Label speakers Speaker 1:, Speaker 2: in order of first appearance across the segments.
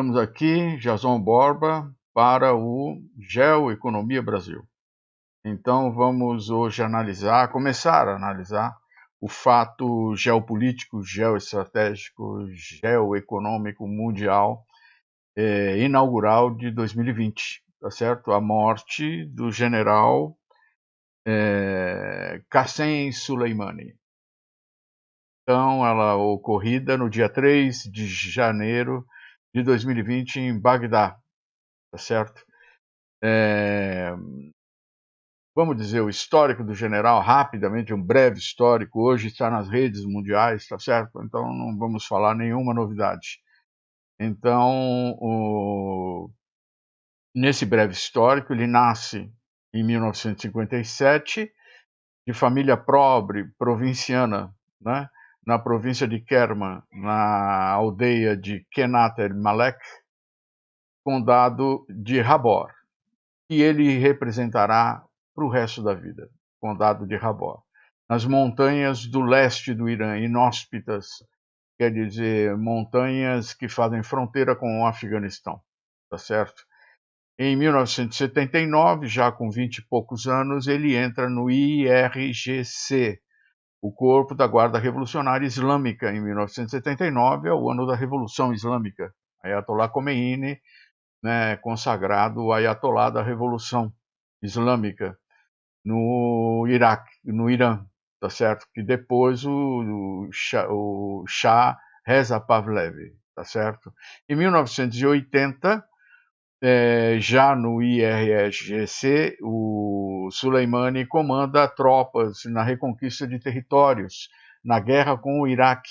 Speaker 1: Estamos aqui, Jason Borba, para o Geoeconomia Brasil. Então vamos hoje começar a analisar o fato geopolítico, geoestratégico, geoeconômico mundial inaugural de 2020, tá certo? A morte do general Qassem Soleimani. Então, ela ocorrida no dia 3 de janeiro de 2020 em Bagdá, tá certo? Vamos dizer o histórico do general rapidamente, um breve histórico. Hoje está nas redes mundiais, tá certo? Então não vamos falar nenhuma novidade. Então, nesse breve histórico, ele nasce em 1957, de família pobre, provinciana, né? Na província de Kerman, na aldeia de Kenat el-Malek, condado de Habor. E ele representará para o resto da vida, condado de Habor. Nas montanhas do leste do Irã, inóspitas, quer dizer, montanhas que fazem fronteira com o Afeganistão, tá certo? Em 1979, já com 20 e poucos anos, ele entra no IRGC, o Corpo da Guarda Revolucionária Islâmica. Em 1979 é o ano da Revolução Islâmica. Ayatollah Khomeini, né, consagrado Ayatollah da Revolução Islâmica no Iraque, no Irã, tá certo? Que depois o Shah Reza Pahlavi, tá certo? Em 1980, já no IRGC, o Soleimani comanda tropas na reconquista de territórios, na guerra com o Iraque,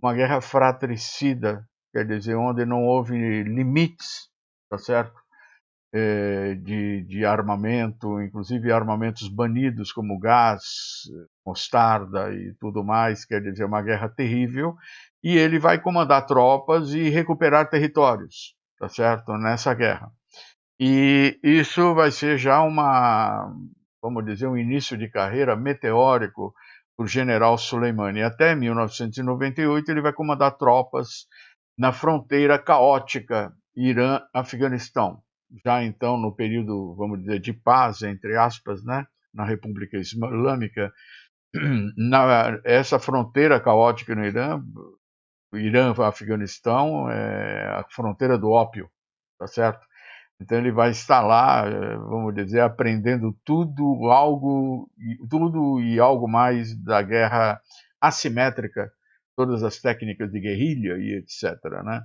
Speaker 1: uma guerra fratricida, quer dizer, onde não houve limites, tá certo? De armamento, inclusive armamentos banidos como gás, mostarda e tudo mais, quer dizer, uma guerra terrível, e ele vai comandar tropas e recuperar territórios, tá certo, nessa guerra. E isso vai ser já vamos dizer, um início de carreira meteórico para o general Soleimani. Até 1998 ele vai comandar tropas na fronteira caótica Irã-Afeganistão. Já então no período, vamos dizer, de paz, entre aspas, né, na República Islâmica, essa fronteira caótica no Irã-Afeganistão é a fronteira do ópio, tá certo? Então ele vai estar lá, vamos dizer, aprendendo tudo e algo mais da guerra assimétrica, todas as técnicas de guerrilha e etc, né?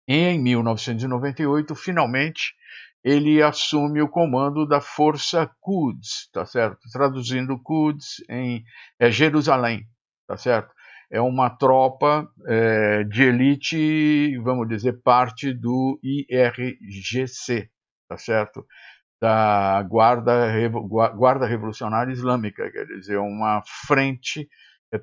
Speaker 1: Em 1998, finalmente, ele assume o comando da Força Quds, tá certo? Traduzindo Quds é Jerusalém, tá certo? É uma tropa de elite, vamos dizer, parte do IRGC, tá certo? Da Guarda Revolucionária Islâmica, quer dizer, uma frente,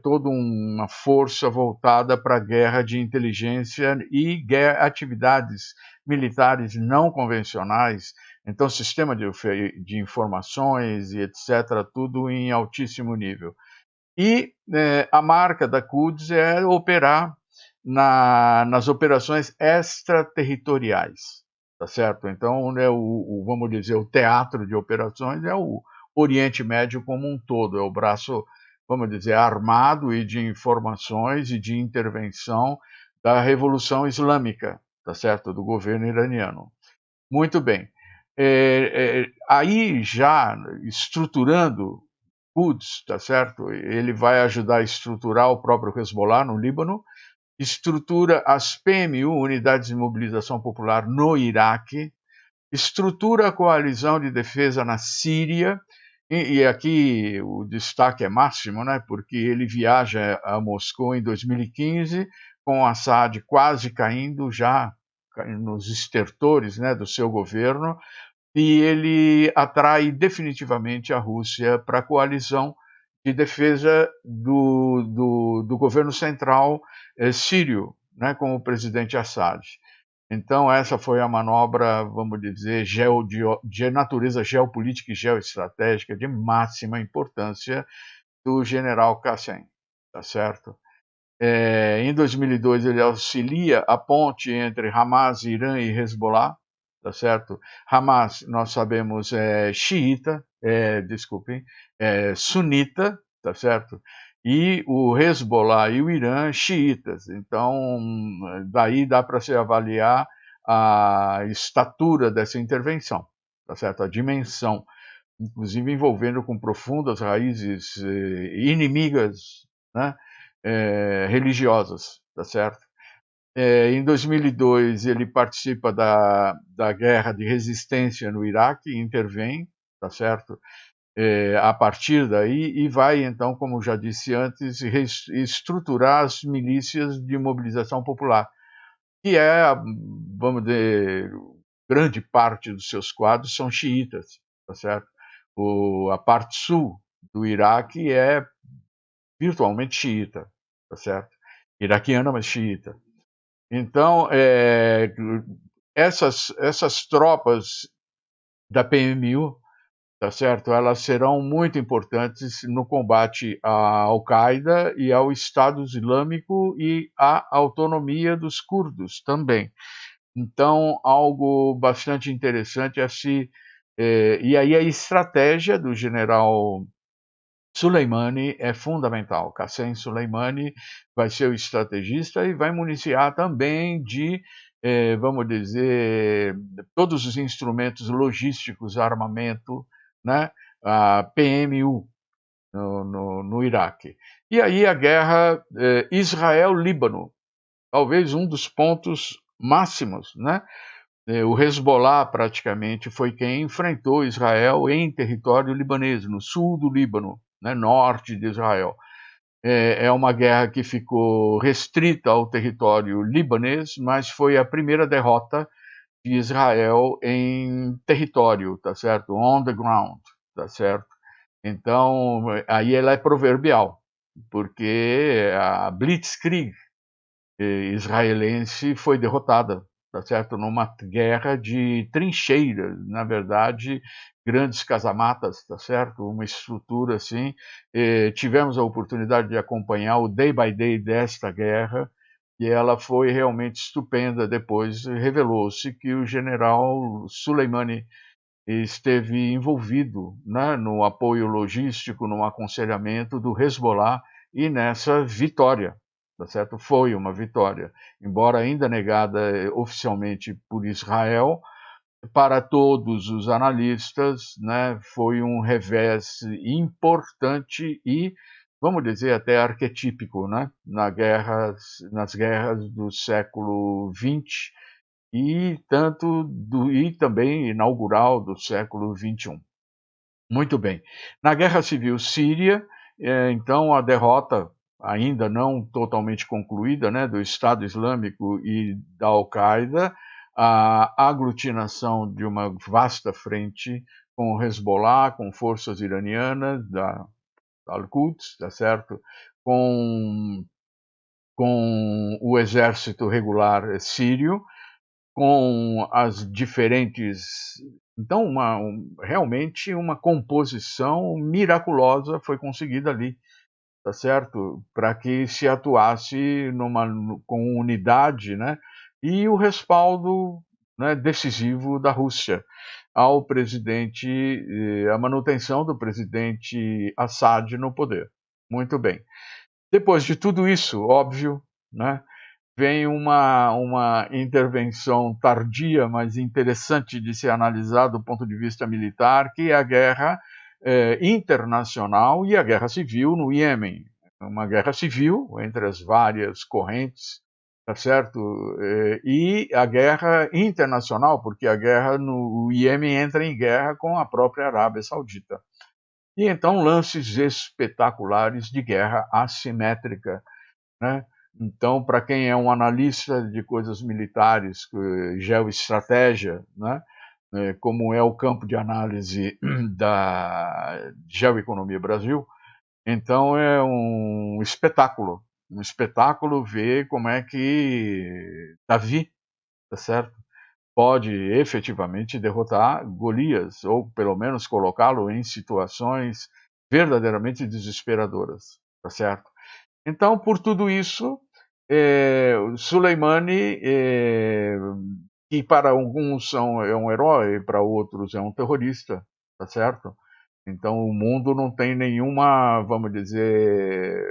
Speaker 1: toda uma força voltada para a guerra de inteligência e atividades militares não convencionais, então sistema de informações e etc., tudo em altíssimo nível. E a marca da Quds é operar nas operações extraterritoriais, tá certo? Então, né, vamos dizer, o teatro de operações é o Oriente Médio como um todo, é o braço, vamos dizer, armado e de informações e de intervenção da Revolução Islâmica, tá certo? Do governo iraniano. Muito bem. Aí já estruturando Quds, tá certo? Ele vai ajudar a estruturar o próprio Hezbollah no Líbano, estrutura as PMU, Unidades de Mobilização Popular, no Iraque, estrutura a coalizão de defesa na Síria, e aqui o destaque é máximo, né? Porque ele viaja a Moscou em 2015, com Assad quase caindo já nos estertores, né, do seu governo, e ele atrai definitivamente a Rússia para a coalizão de defesa do governo central sírio, né, com o presidente Assad. Então essa foi a manobra, vamos dizer, de natureza geopolítica e geoestratégica de máxima importância do general Qassem, tá certo? Em 2002 ele auxilia a ponte entre Hamas, Irã e Hezbollah, tá certo? Hamas, nós sabemos, é xiita, desculpem, é sunita, tá certo? E o Hezbollah e o Irã, xiitas. Então, daí dá para se avaliar a estatura dessa intervenção, tá certo? A dimensão, inclusive envolvendo com profundas raízes inimigas, né? Religiosas, tá certo? Em 2002 ele participa da guerra de resistência no Iraque, intervém, tá certo? A partir daí, e vai então, como já disse antes, estruturar as milícias de mobilização popular, que vamos dizer, grande parte dos seus quadros são xiitas, tá certo? A parte sul do Iraque é virtualmente xiita, tá certo? Iraquiana, mas xiita. Então, essas tropas da PMU, tá certo? Elas serão muito importantes no combate à Al-Qaeda e ao Estado Islâmico e à autonomia dos curdos também. Então, algo bastante interessante e aí a estratégia do general Soleimani é fundamental. Qassem Soleimani vai ser o estrategista e vai municiar também de, vamos dizer, todos os instrumentos logísticos, armamento, né, a PMU no Iraque. E aí a guerra Israel-Líbano, talvez um dos pontos máximos, né? O Hezbollah praticamente foi quem enfrentou Israel em território libanês, no sul do Líbano, né, norte de Israel. É uma guerra que ficou restrita ao território libanês, mas foi a primeira derrota de Israel em território, tá certo? On the ground, tá certo? Então, aí ela é proverbial, porque a Blitzkrieg israelense foi derrotada, tá certo? Numa guerra de trincheiras, na verdade, grandes casamatas, tá certo? Uma estrutura assim. Tivemos a oportunidade de acompanhar o day by day desta guerra e ela foi realmente estupenda. Depois revelou-se que o general Soleimani esteve envolvido, né, no apoio logístico, no aconselhamento do Hezbollah e nessa vitória, tá certo? Foi uma vitória, embora ainda negada oficialmente por Israel, para todos os analistas, né, foi um revés importante e, vamos dizer, até arquetípico, né, nas guerras do século XX e também inaugural do século XXI. Muito bem. Na Guerra Civil Síria, então a derrota ainda não totalmente concluída, né, do Estado Islâmico e da Al-Qaeda, a aglutinação de uma vasta frente com o Hezbollah, com forças iranianas da Al-Quds, tá certo? Com o exército regular sírio, com as diferentes. Então, realmente uma composição miraculosa foi conseguida ali, tá certo? Para que se atuasse com unidade, né? E o respaldo, né, decisivo da Rússia ao presidente, a manutenção do presidente Assad no poder. Muito bem. Depois de tudo isso, óbvio, né? Vem uma intervenção tardia, mas interessante de ser analisada do ponto de vista militar, que é a guerra internacional e a guerra civil no Iêmen. Uma guerra civil entre as várias correntes, tá certo? E a guerra internacional, porque a guerra no Iêmen entra em guerra com a própria Arábia Saudita. E então lances espetaculares de guerra assimétrica, né? Então, para quem é um analista de coisas militares, geoestratégia, né, como é o campo de análise da Geoeconomia Brasil, então é um espetáculo ver como é que Davi, tá certo? Pode efetivamente derrotar Golias, ou pelo menos colocá-lo em situações verdadeiramente desesperadoras, tá certo? Então, por tudo isso, Soleimani, que para alguns é um herói, para outros é um terrorista, tá certo? Então, o mundo não tem nenhuma, vamos dizer,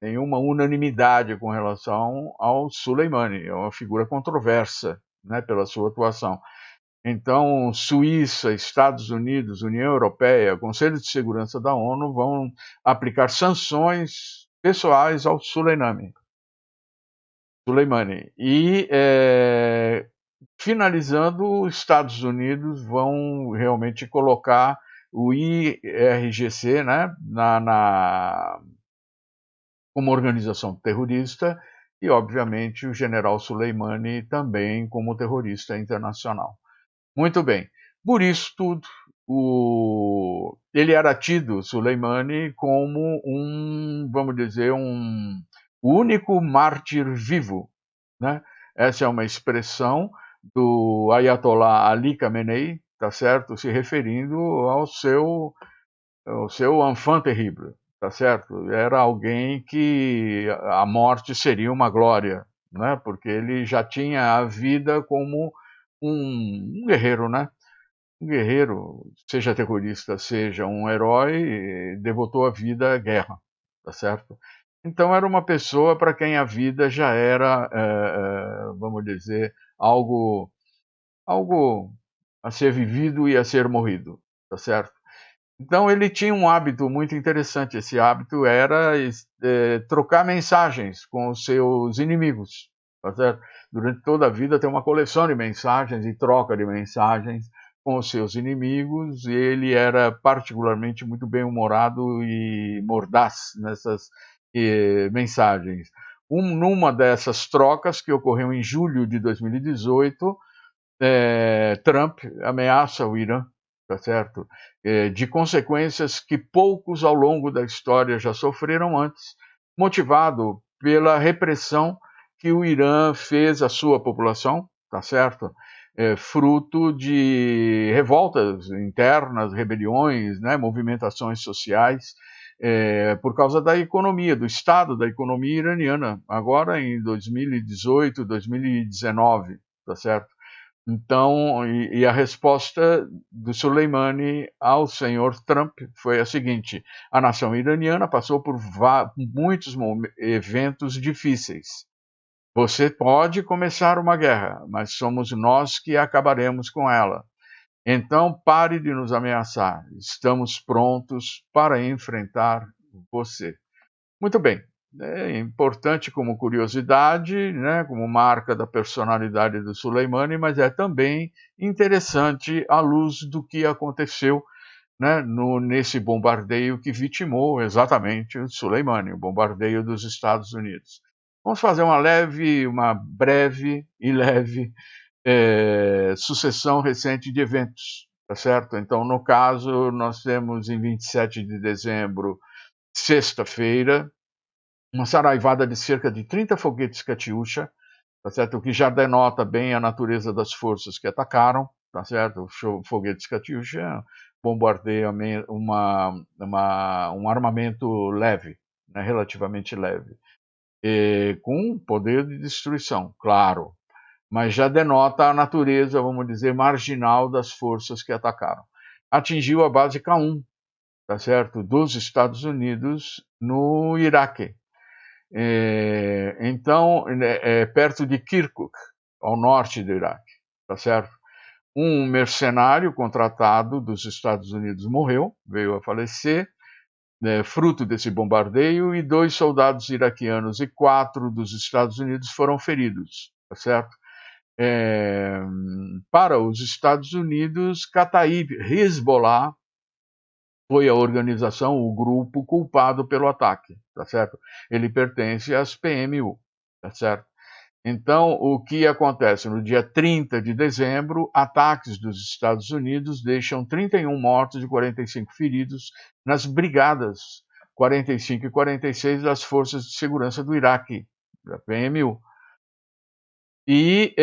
Speaker 1: nenhuma unanimidade com relação ao Soleimani. É uma figura controversa, né, pela sua atuação. Então, Suíça, Estados Unidos, União Europeia, Conselho de Segurança da ONU vão aplicar sanções pessoais ao Soleimani. E, finalizando, os Estados Unidos vão realmente colocar o IRGC, né, como organização terrorista e, obviamente, o general Soleimani também como terrorista internacional. Muito bem. Por isso tudo, ele era tido, Soleimani, como vamos dizer, o único mártir vivo, né? Essa é uma expressão do Ayatollah Ali Khamenei, tá certo? Se referindo ao seu enfant terrible, tá certo? Era alguém que a morte seria uma glória, né? Porque ele já tinha a vida como um guerreiro, né? Um guerreiro, seja terrorista, seja um herói, devotou a vida à guerra, tá certo? Então era uma pessoa para quem a vida já era, vamos dizer, algo a ser vivido e a ser morrido, tá certo? Então ele tinha um hábito muito interessante. Esse hábito era trocar mensagens com os seus inimigos, tá certo? Durante toda a vida tem uma coleção de mensagens e troca de mensagens com os seus inimigos. E ele era particularmente muito bem-humorado e mordaz nessas mensagens. Numa dessas trocas, que ocorreu em julho de 2018, Trump ameaça o Irã, tá certo? De consequências que poucos ao longo da história já sofreram antes, motivado pela repressão que o Irã fez à sua população, tá certo? Fruto de revoltas internas, rebeliões, né, movimentações sociais, por causa da economia, do estado da economia iraniana, agora em 2018, 2019, tá certo? Então, a resposta do Soleimani ao senhor Trump foi a seguinte: a nação iraniana passou por muitos eventos difíceis. Você pode começar uma guerra, mas somos nós que acabaremos com ela. Então, pare de nos ameaçar. Estamos prontos para enfrentar você. Muito bem. É importante como curiosidade, né, como marca da personalidade do Soleimani, mas é também interessante à luz do que aconteceu, né, nesse bombardeio que vitimou exatamente o Soleimani, o bombardeio dos Estados Unidos. Vamos fazer uma breve e leve sucessão recente de eventos, tá certo? Então, no caso, nós temos em 27 de dezembro, sexta-feira, uma saraivada de cerca de 30 foguetes Katyusha, tá certo? O que já denota bem a natureza das forças que atacaram, tá certo? Foguetes Katyusha bombardeia um armamento leve, né, relativamente leve, com poder de destruição, claro, mas já denota a natureza, vamos dizer, marginal das forças que atacaram. Atingiu a base K1, tá certo? Dos Estados Unidos no Iraque. Então, perto de Kirkuk, ao norte do Iraque, tá certo? Um mercenário contratado dos Estados Unidos morreu, veio a falecer, fruto desse bombardeio, e 2 soldados iraquianos e 4 dos Estados Unidos foram feridos, tá certo? Para os Estados Unidos, Kataib Hezbollah foi a organização, o grupo culpado pelo ataque, tá certo? Ele pertence às PMU, tá certo? Então, o que acontece? No dia 30 de dezembro, ataques dos Estados Unidos deixam 31 mortos e 45 feridos nas brigadas 45 e 46 das Forças de Segurança do Iraque, da PMU. E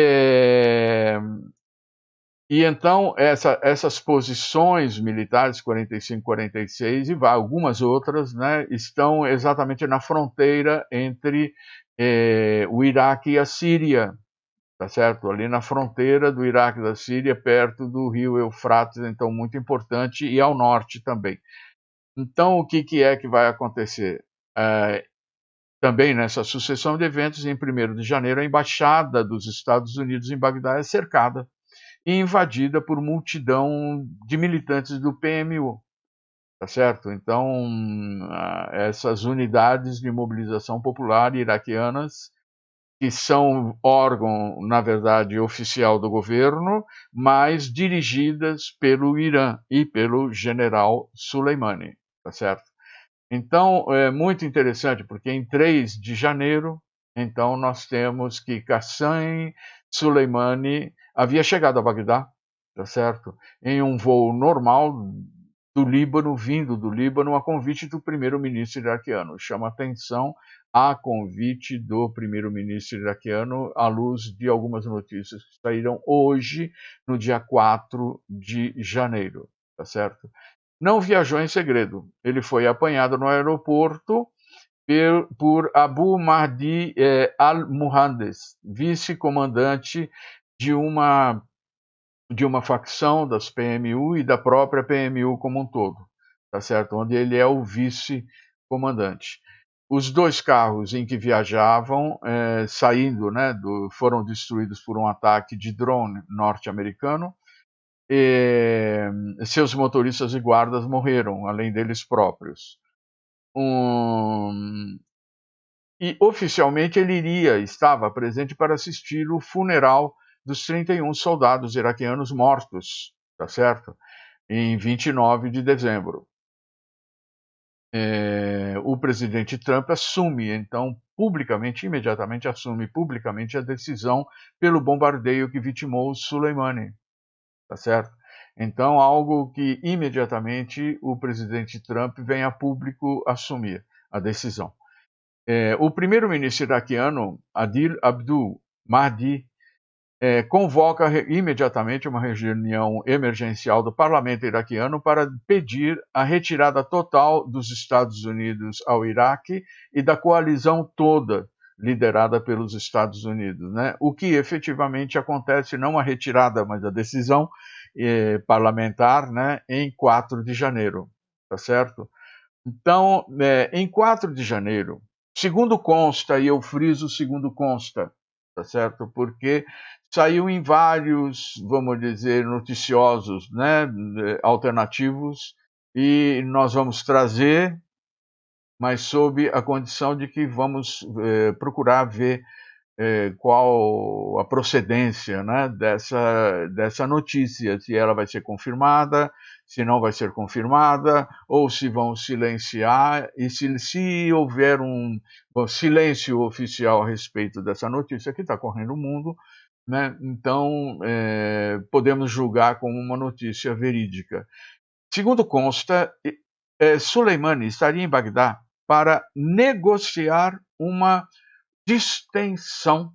Speaker 1: E então essas posições militares, 45, 46 e algumas outras, né, estão exatamente na fronteira entre o Iraque e a Síria, tá certo? Ali na fronteira do Iraque e da Síria, perto do rio Eufrates, então muito importante, e ao norte também. Então, o que é que vai acontecer? Também nessa sucessão de eventos, em 1º de janeiro, a embaixada dos Estados Unidos em Bagdá é cercada e invadida por multidão de militantes do PMU, tá certo? Então, essas unidades de mobilização popular iraquianas, que são órgão, na verdade, oficial do governo, mas dirigidas pelo Irã e pelo general Soleimani, tá certo? Então, é muito interessante, porque em 3 de janeiro, então, nós temos que Qassem Soleimani havia chegado a Bagdá, tá certo? Em um voo normal do Líbano, vindo do Líbano, a convite do primeiro-ministro iraquiano. Chama atenção a convite do primeiro-ministro iraquiano, à luz de algumas notícias que saíram hoje, no dia 4 de janeiro, tá certo? Não viajou em segredo. Ele foi apanhado no aeroporto por Abu Mahdi al-Muhandis, vice-comandante de uma facção das PMU e da própria PMU como um todo, tá certo? Onde ele é o vice-comandante. Os 2 carros em que viajavam, saindo, né, foram destruídos por um ataque de drone norte-americano. Seus motoristas e guardas morreram, além deles próprios. E oficialmente ele estava presente para assistir o funeral dos 31 soldados iraquianos mortos, tá certo? Em 29 de dezembro. O presidente Trump assume, então, imediatamente assume publicamente a decisão pelo bombardeio que vitimou Soleimani, tá certo? Então, algo que imediatamente o presidente Trump vem a público assumir a decisão. O primeiro-ministro iraquiano, Adil Abdul Mahdi, convoca imediatamente uma reunião emergencial do parlamento iraquiano para pedir a retirada total dos Estados Unidos ao Iraque e da coalizão toda liderada pelos Estados Unidos, né? O que efetivamente acontece, não a retirada, mas a decisão parlamentar, né, em 4 de janeiro, tá certo? Então, em 4 de janeiro, segundo consta, e eu friso segundo consta, tá certo? Porque saiu em vários, vamos dizer, noticiosos, né, alternativos, e nós vamos trazer, mas sob a condição de que vamos procurar ver qual a procedência, né, dessa notícia, se ela vai ser confirmada, se não vai ser confirmada, ou se vão silenciar, e se houver um silêncio oficial a respeito dessa notícia que está correndo no mundo, né, então podemos julgar como uma notícia verídica. Segundo consta, Soleimani estaria em Bagdá para negociar uma distensão,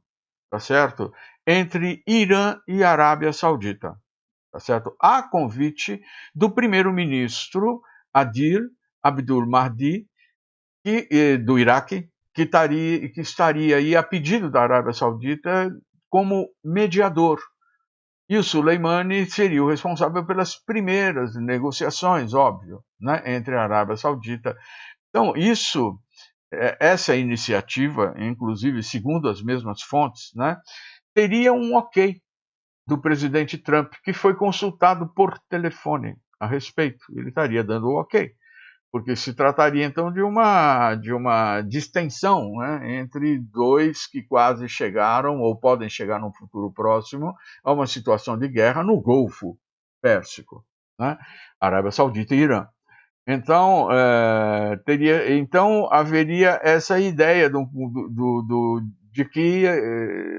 Speaker 1: tá certo? Entre Irã e Arábia Saudita, tá certo? A convite do primeiro-ministro Adil Abdul Mahdi, do Iraque, que estaria aí a pedido da Arábia Saudita como mediador. E o Soleimani seria o responsável pelas primeiras negociações, óbvio, né, entre a Arábia Saudita. Então, essa iniciativa, inclusive segundo as mesmas fontes, né, teria um ok do presidente Trump, que foi consultado por telefone a respeito. Ele estaria dando o ok, porque se trataria então de uma distensão, né, entre 2 que quase chegaram ou podem chegar num futuro próximo a uma situação de guerra no Golfo Pérsico, né, Arábia Saudita e Irã. Então, haveria essa ideia de que,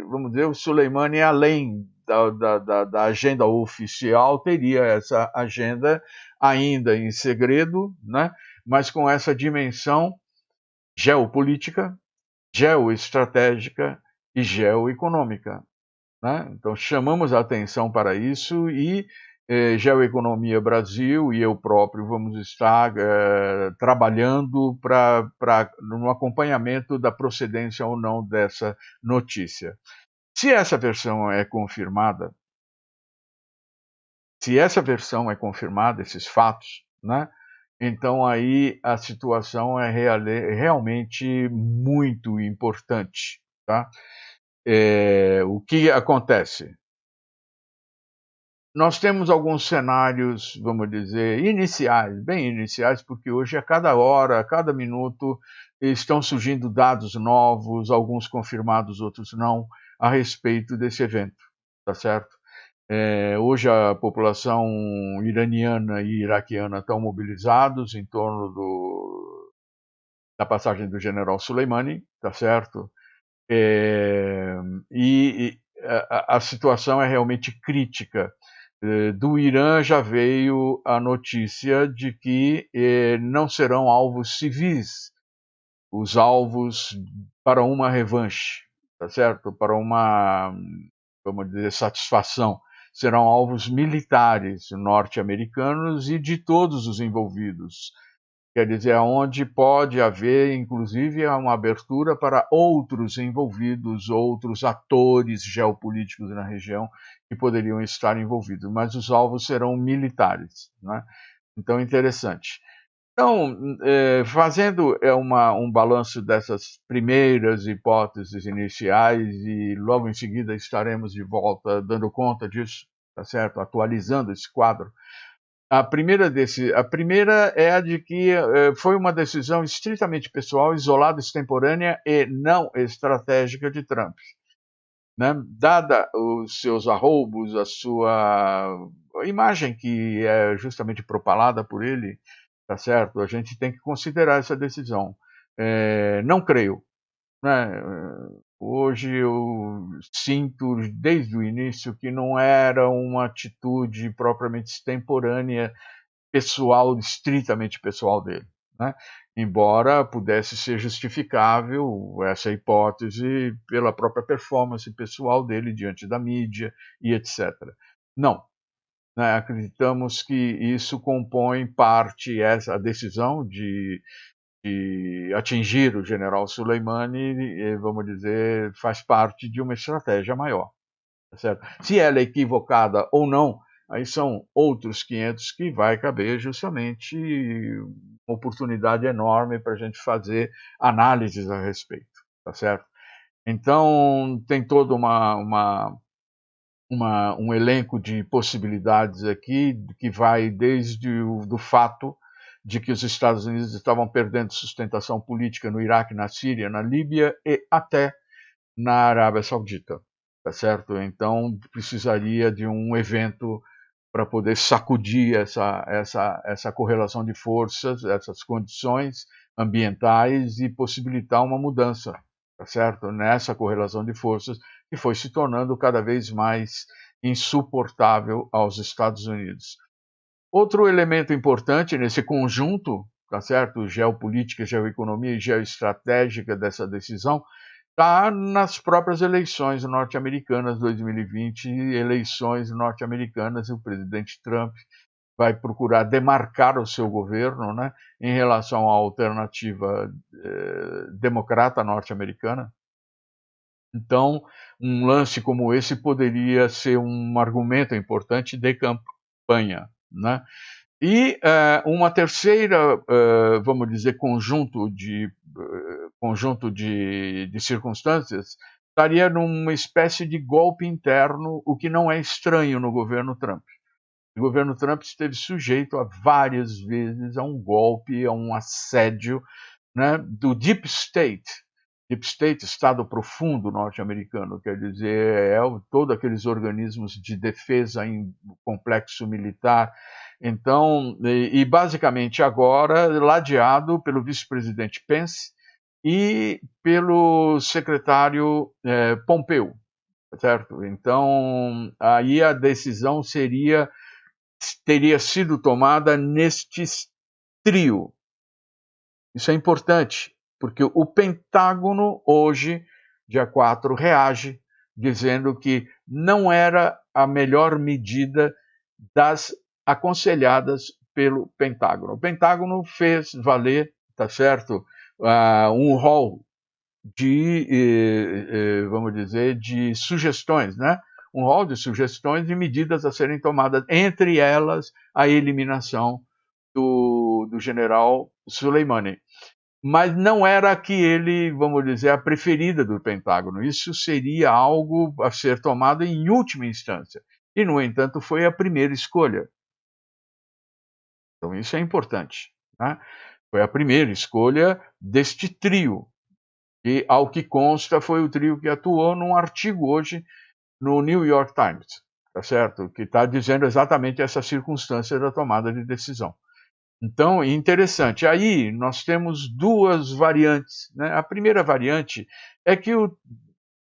Speaker 1: vamos dizer, o Soleimani, além da agenda oficial, teria essa agenda ainda em segredo, né? Mas com essa dimensão geopolítica, geoestratégica e geoeconômica. né? Então chamamos a atenção para isso e Geoeconomia Brasil e eu próprio vamos estar trabalhando no acompanhamento da procedência ou não dessa notícia. Se essa versão é confirmada, esses fatos, né? Então aí a situação é realmente muito importante, tá? O que acontece? Nós temos alguns cenários, vamos dizer, iniciais, bem iniciais, porque hoje a cada hora, a cada minuto, estão surgindo dados novos, alguns confirmados, outros não, a respeito desse evento, tá certo? Hoje a população iraniana e iraquiana estão mobilizados em torno da passagem do general Soleimani, tá certo? E a situação é realmente crítica. Do Irã já veio a notícia de que não serão alvos civis os alvos para uma revanche, tá certo? Para uma, vamos dizer, satisfação. Serão alvos militares norte-americanos e de todos os envolvidos. Quer dizer, onde pode haver, inclusive, uma abertura para outros envolvidos, outros atores geopolíticos na região que poderiam estar envolvidos, mas os alvos serão militares, né? Então, interessante. Então, fazendo um balanço dessas primeiras hipóteses iniciais e logo em seguida estaremos de volta dando conta disso, tá certo? Atualizando esse quadro. A primeira é a de que foi uma decisão estritamente pessoal, isolada, extemporânea e não estratégica de Trump, né? Dada os seus arroubos, a sua imagem que é justamente propalada por ele, tá certo? A gente tem que considerar essa decisão. Não creio, né? Hoje eu sinto desde o início que não era uma atitude propriamente extemporânea pessoal, estritamente pessoal dele, né? Embora pudesse ser justificável essa hipótese pela própria performance pessoal dele diante da mídia e etc. Não, né? Acreditamos que isso compõe parte, essa decisão de atingir o general Soleimani, vamos dizer, faz parte de uma estratégia maior. Tá certo? Se ela é equivocada ou não, aí são outros 500 que vai caber justamente uma oportunidade enorme para a gente fazer análises a respeito, tá certo? Então, tem todo um elenco de possibilidades aqui, que vai desde do fato de que os Estados Unidos estavam perdendo sustentação política no Iraque, na Síria, na Líbia e até na Arábia Saudita, tá certo? Então precisaria de um evento para poder sacudir essa correlação de forças, essas condições ambientais e possibilitar uma mudança, tá certo? Nessa correlação de forças que foi se tornando cada vez mais insuportável aos Estados Unidos. Outro elemento importante nesse conjunto, tá certo? Geopolítica, geoeconomia e geoestratégica dessa decisão está nas próprias eleições norte-americanas 2020, eleições norte-americanas, e o presidente Trump vai procurar demarcar o seu governo, né, em relação à alternativa democrata norte-americana. Então, um lance como esse poderia ser um argumento importante de campanha, né? E uma terceira, vamos dizer, conjunto de circunstâncias estaria numa espécie de golpe interno, o que não é estranho no governo Trump. O governo Trump esteve sujeito a várias vezes a um golpe, a um assédio, né, do Deep State. Deep State, Estado Profundo norte-americano, quer dizer, todos aqueles organismos de defesa em complexo militar. Então, e basicamente agora ladeado pelo vice-presidente Pence e pelo secretário Pompeo, certo? Então, aí a decisão teria sido tomada neste trio. Isso é importante, porque o Pentágono hoje, dia 4, reage dizendo que não era a melhor medida das aconselhadas pelo Pentágono. O Pentágono fez valer, tá certo, um rol de, vamos dizer, de sugestões, né? Um rol de sugestões de medidas a serem tomadas, entre elas a eliminação do general Soleimani. Mas não era que ele, vamos dizer, a preferida do Pentágono. Isso seria algo a ser tomado em última instância. E, no entanto, foi a primeira escolha. Então, isso é importante, né? Foi a primeira escolha deste trio. E, ao que consta, foi o trio que atuou num artigo hoje no New York Times, tá certo? Que está dizendo exatamente essa circunstância da tomada de decisão. Então, interessante. Aí nós temos duas variantes, né? A primeira variante é que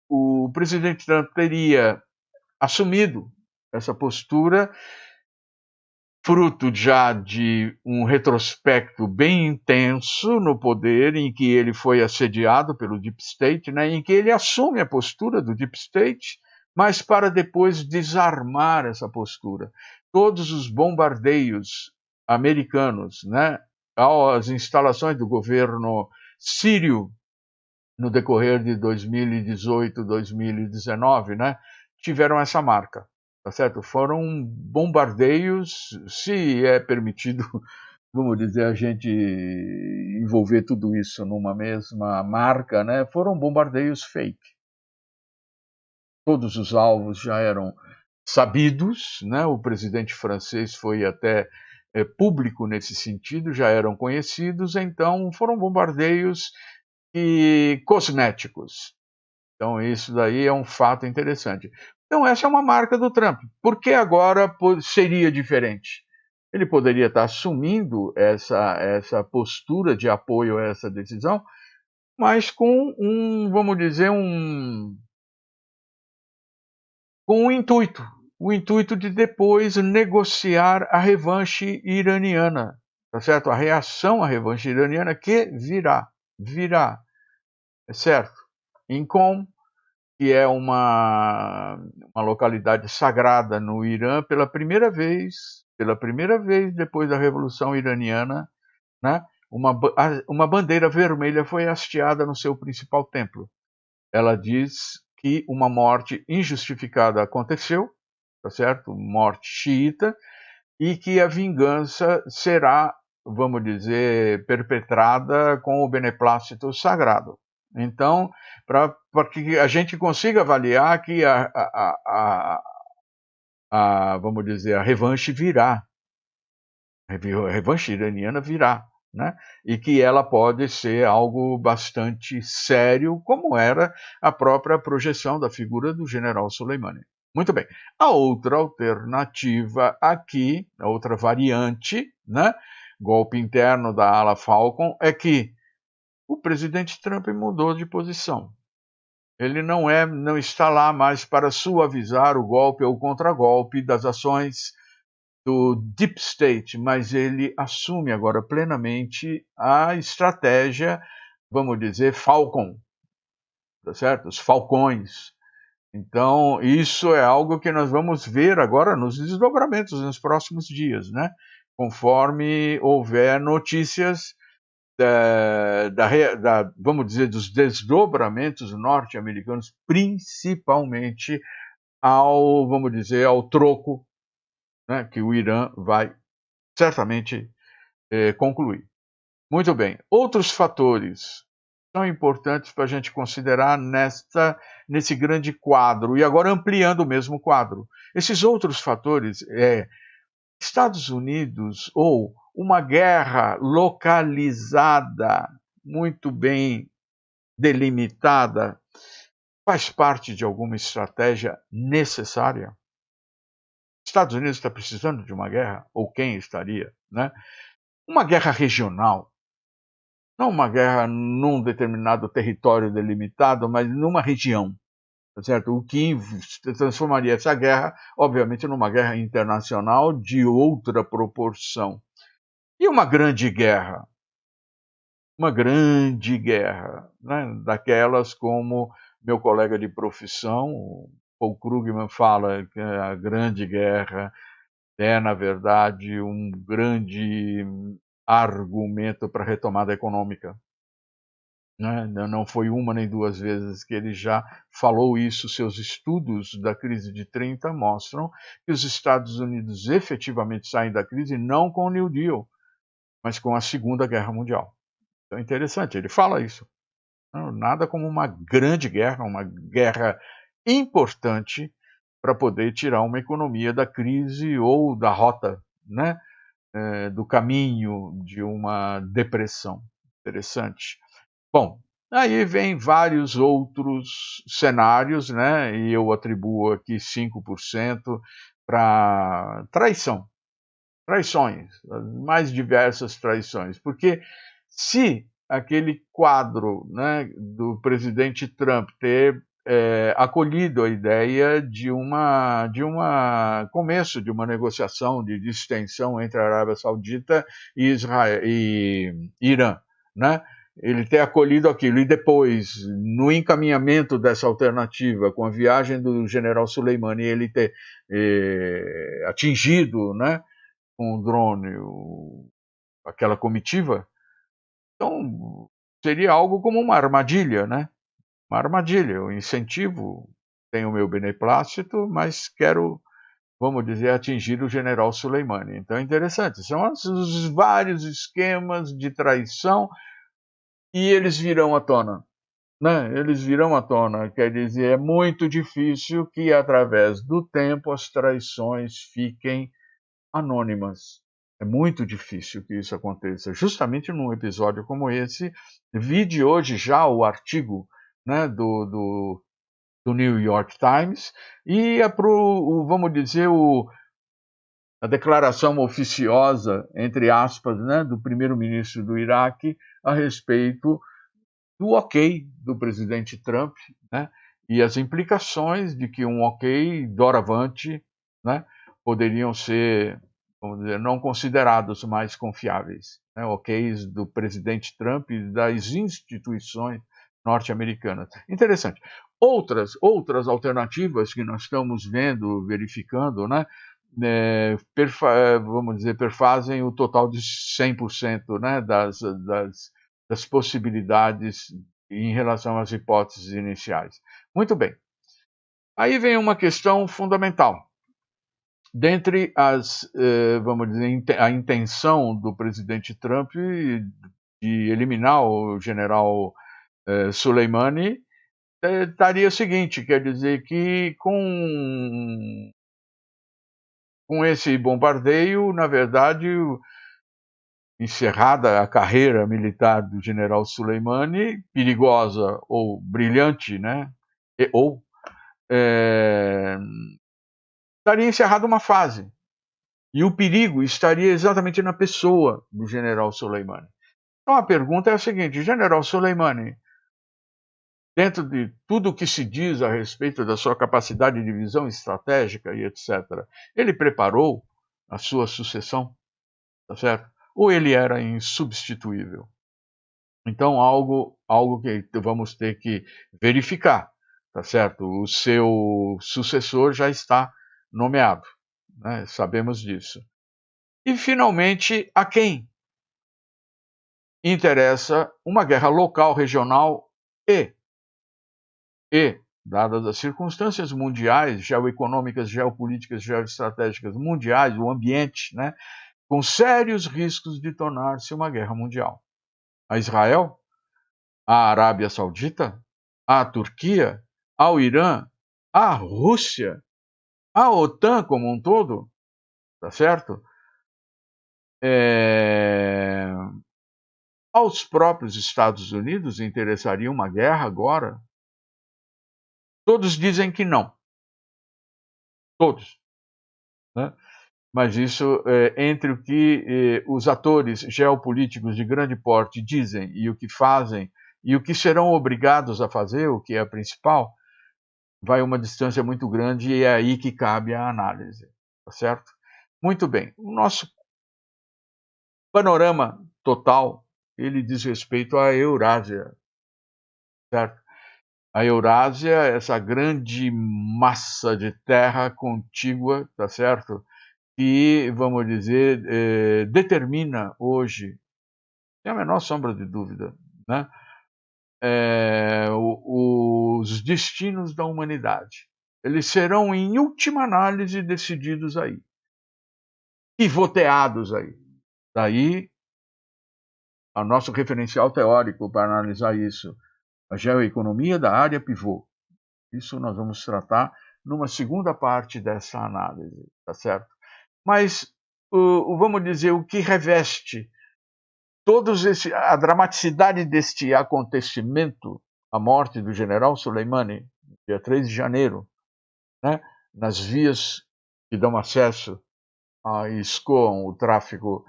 Speaker 1: o presidente Trump teria assumido essa postura fruto já de um retrospecto bem intenso no poder, em que ele foi assediado pelo Deep State, né, em que ele assume a postura do Deep State, mas para depois desarmar essa postura. Todos os bombardeios americanos, né, às instalações do governo sírio no decorrer de 2018, 2019, né, tiveram essa marca. Tá certo? Foram bombardeios, se é permitido, vamos dizer, a gente envolver tudo isso numa mesma marca, né? Foram bombardeios fake. Todos os alvos já eram sabidos, né? O presidente francês foi até público nesse sentido, já eram conhecidos, então foram bombardeios cosméticos. Então, isso daí é um fato interessante. Então, essa é uma marca do Trump. Por que agora seria diferente? Ele poderia estar assumindo essa postura de apoio a essa decisão, mas com vamos dizer, com um intuito. O intuito de depois negociar a revanche iraniana, tá certo? A reação à revanche iraniana que virá, é certo? Em Qom, que é uma localidade sagrada no Irã, pela primeira vez depois da Revolução Iraniana, né, uma bandeira vermelha foi hasteada no seu principal templo. Ela diz que uma morte injustificada aconteceu, tá certo? Morte xiita, e que a vingança será, vamos dizer, perpetrada com o beneplácito sagrado. Então, para que a gente consiga avaliar que vamos dizer, a revanche virá, a revanche iraniana virá, né? E que ela pode ser algo bastante sério, como era a própria projeção da figura do general Soleimani. Muito bem. A outra alternativa aqui, a outra variante, né? Golpe interno da ala Falcon, é que o presidente Trump mudou de posição. Ele não está lá mais para suavizar o golpe ou contragolpe das ações do Deep State, mas ele assume agora plenamente a estratégia, vamos dizer, Falcon, tá certo? Os falcões. Então, isso é algo que nós vamos ver agora nos desdobramentos nos próximos dias, né? Conforme houver notícias vamos dizer, dos desdobramentos norte-americanos, principalmente vamos dizer, ao troco, né, que o Irã vai certamente concluir. Muito bem. Outros fatores são importantes para a gente considerar nesse grande quadro, e agora ampliando o mesmo quadro. Esses outros fatores Estados Unidos ou uma guerra localizada, muito bem delimitada, faz parte de alguma estratégia necessária? Estados Unidos está precisando de uma guerra? Ou quem estaria? Né? Uma guerra regional, não uma guerra num determinado território delimitado, mas numa região. Certo? O que transformaria essa guerra, obviamente, numa guerra internacional de outra proporção. E uma grande guerra, né? Daquelas como meu colega de profissão, o Paul Krugman, fala que a Grande Guerra é, na verdade, um grande argumento para a retomada econômica, né? Não foi uma nem duas vezes que ele já falou isso. Seus estudos da crise de 30 mostram que os Estados Unidos efetivamente saem da crise não com o New Deal, mas com a Segunda Guerra Mundial. Então é interessante, ele fala isso. Nada como uma grande guerra, uma guerra importante para poder tirar uma economia da crise ou da rota, né? Do caminho de uma depressão. Interessante. Bom, aí vem vários outros cenários, né? E eu atribuo aqui 5% para traição. Traições, as mais diversas traições. Porque se aquele quadro, né, do presidente Trump ter acolhido a ideia de começo de uma negociação de distensão entre a Arábia Saudita e Israel e Irã, né? Ele ter acolhido aquilo e depois, no encaminhamento dessa alternativa, com a viagem do general Soleimani, ele ter atingido, né, com o drone aquela comitiva, então seria algo como uma armadilha, né? Uma armadilha, eu incentivo, tenho o meu beneplácito, mas quero, vamos dizer, atingir o general Soleimani. Então é interessante, são os vários esquemas de traição e eles virão à tona, né? Eles virão à tona, quer dizer, é muito difícil que através do tempo as traições fiquem anônimas. É muito difícil que isso aconteça. Justamente num episódio como esse, vi de hoje já o artigo, né, do New York Times e vamos dizer, a declaração oficiosa, entre aspas, né, do primeiro-ministro do Iraque a respeito do ok do presidente Trump, né, e as implicações de que um ok doravante, né, poderiam ser, vamos dizer, não considerados mais confiáveis, né, OKs do presidente Trump e das instituições norte-americanas. Interessante. Outras alternativas que nós estamos vendo, verificando, né, vamos dizer, perfazem o total de 100%, né, das possibilidades em relação às hipóteses iniciais. Muito bem. Aí vem uma questão fundamental. Dentre vamos dizer, a intenção do presidente Trump de eliminar o general Soleimani, estaria o seguinte, quer dizer que com esse bombardeio, na verdade, encerrada a carreira militar do general Soleimani, perigosa ou brilhante, né? Estaria encerrada uma fase. E o perigo estaria exatamente na pessoa do general Soleimani. Então a pergunta é a seguinte: general Soleimani, dentro de tudo o que se diz a respeito da sua capacidade de visão estratégica e etc., ele preparou a sua sucessão, tá certo? Ou ele era insubstituível? Então, algo que vamos ter que verificar, tá certo? O seu sucessor já está nomeado, né? Sabemos disso. E, finalmente, a quem interessa uma guerra local, regional e, dadas as circunstâncias mundiais, geoeconômicas, geopolíticas, geoestratégicas mundiais, o ambiente, né? Com sérios riscos de tornar-se uma guerra mundial. A Israel? À Arábia Saudita, à Turquia, ao Irã, à Rússia, à OTAN como um todo, tá certo? Aos próprios Estados Unidos interessaria uma guerra agora? Todos dizem que não. Todos. Né? Mas isso, entre o que os atores geopolíticos de grande porte dizem e o que fazem, e o que serão obrigados a fazer, o que é principal, vai uma distância muito grande e é aí que cabe a análise, tá certo? Muito bem, o nosso panorama total, ele diz respeito à Eurásia, certo? A Eurásia, essa grande massa de terra contígua, tá certo? Que, vamos dizer, determina hoje, sem a menor sombra de dúvida, né, os destinos da humanidade. Eles serão, em última análise, decididos aí e voteados aí. Daí, o nosso referencial teórico para analisar isso, a geoeconomia da área pivô. Isso nós vamos tratar numa segunda parte dessa análise, tá certo? Mas, vamos dizer, o que reveste a dramaticidade deste acontecimento, a morte do general Soleimani, dia 3 de janeiro, né, nas vias que dão acesso e escoam o tráfego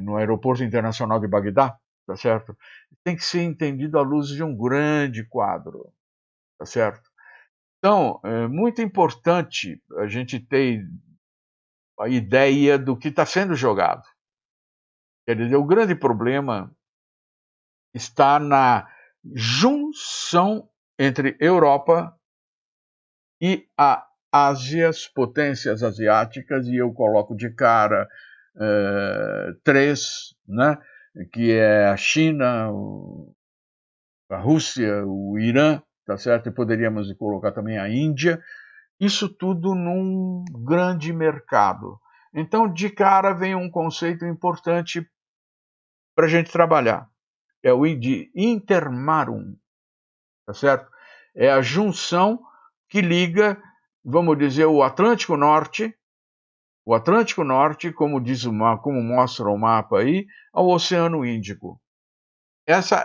Speaker 1: no aeroporto internacional de Bagdá, tá certo? Tem que ser entendido à luz de um grande quadro, tá certo? Então, é muito importante a gente ter a ideia do que está sendo jogado. Quer dizer, o grande problema está na junção entre Europa e a Ásia, as potências asiáticas, e eu coloco de cara três, né, que é a China, a Rússia, o Irã, tá certo? E poderíamos colocar também a Índia, isso tudo num grande mercado. Então, de cara, vem um conceito importante para a gente trabalhar, é o de intermarum, tá certo? É a junção que liga, vamos dizer, o Atlântico Norte, como diz como mostra o mapa aí, ao Oceano Índico. Essa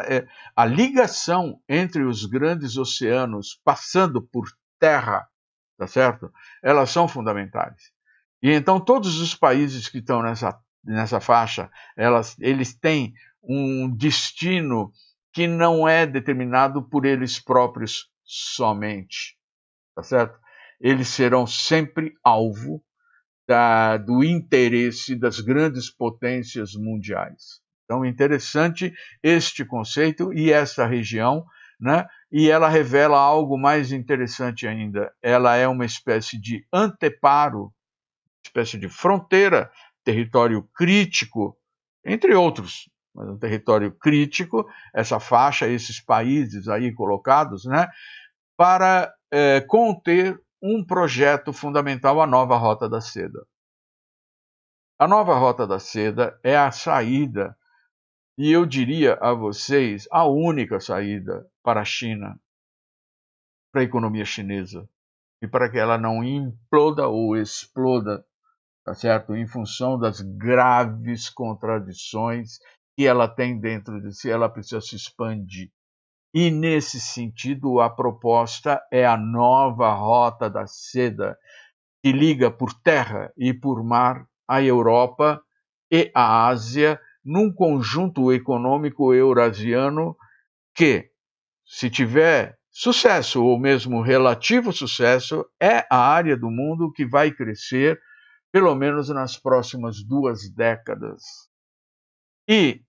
Speaker 1: é a ligação entre os grandes oceanos passando por terra, tá certo? Elas são fundamentais. E então todos os países que estão nessa faixa, eles têm um destino que não é determinado por eles próprios somente, tá certo? Eles serão sempre alvo do interesse das grandes potências mundiais. Então, interessante este conceito e essa região, né? E ela revela algo mais interessante ainda. Ela é uma espécie de anteparo, espécie de fronteira, território crítico, entre outros, mas um território crítico, essa faixa, esses países aí colocados, né? Para conter um projeto fundamental, a nova Rota da Seda. A nova Rota da Seda é a saída, e eu diria a vocês, a única saída para a China, para a economia chinesa, e para que ela não imploda ou exploda, tá certo? Em função das graves contradições que ela tem dentro de si, ela precisa se expandir. E nesse sentido, a proposta é a nova Rota da Seda, que liga por terra e por mar a Europa e a Ásia num conjunto econômico eurasiano que, se tiver sucesso ou mesmo relativo sucesso, é a área do mundo que vai crescer pelo menos nas próximas 2 décadas. E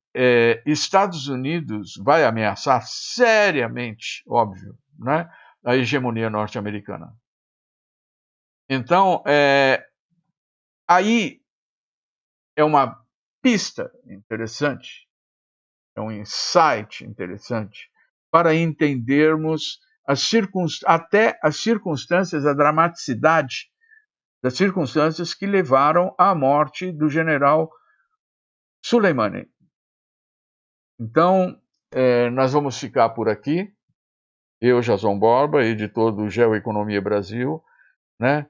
Speaker 1: Estados Unidos vai ameaçar seriamente, óbvio, né, a hegemonia norte-americana. Então, aí é uma pista interessante, é um insight interessante para entendermos até as circunstâncias, a dramaticidade das circunstâncias que levaram à morte do general Soleimani. Então, nós vamos ficar por aqui. Eu, Jason Borba, editor do Geoeconomia Brasil, né?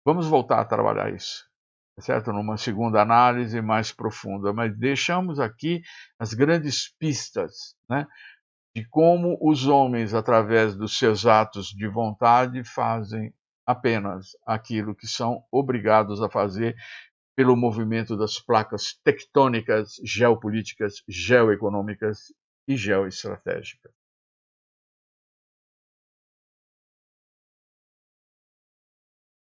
Speaker 1: Vamos voltar a trabalhar isso, certo? Numa segunda análise mais profunda, mas deixamos aqui as grandes pistas, né? De como os homens, através dos seus atos de vontade, fazem apenas aquilo que são obrigados a fazer pelo movimento das placas tectônicas, geopolíticas, geoeconômicas e geoestratégicas.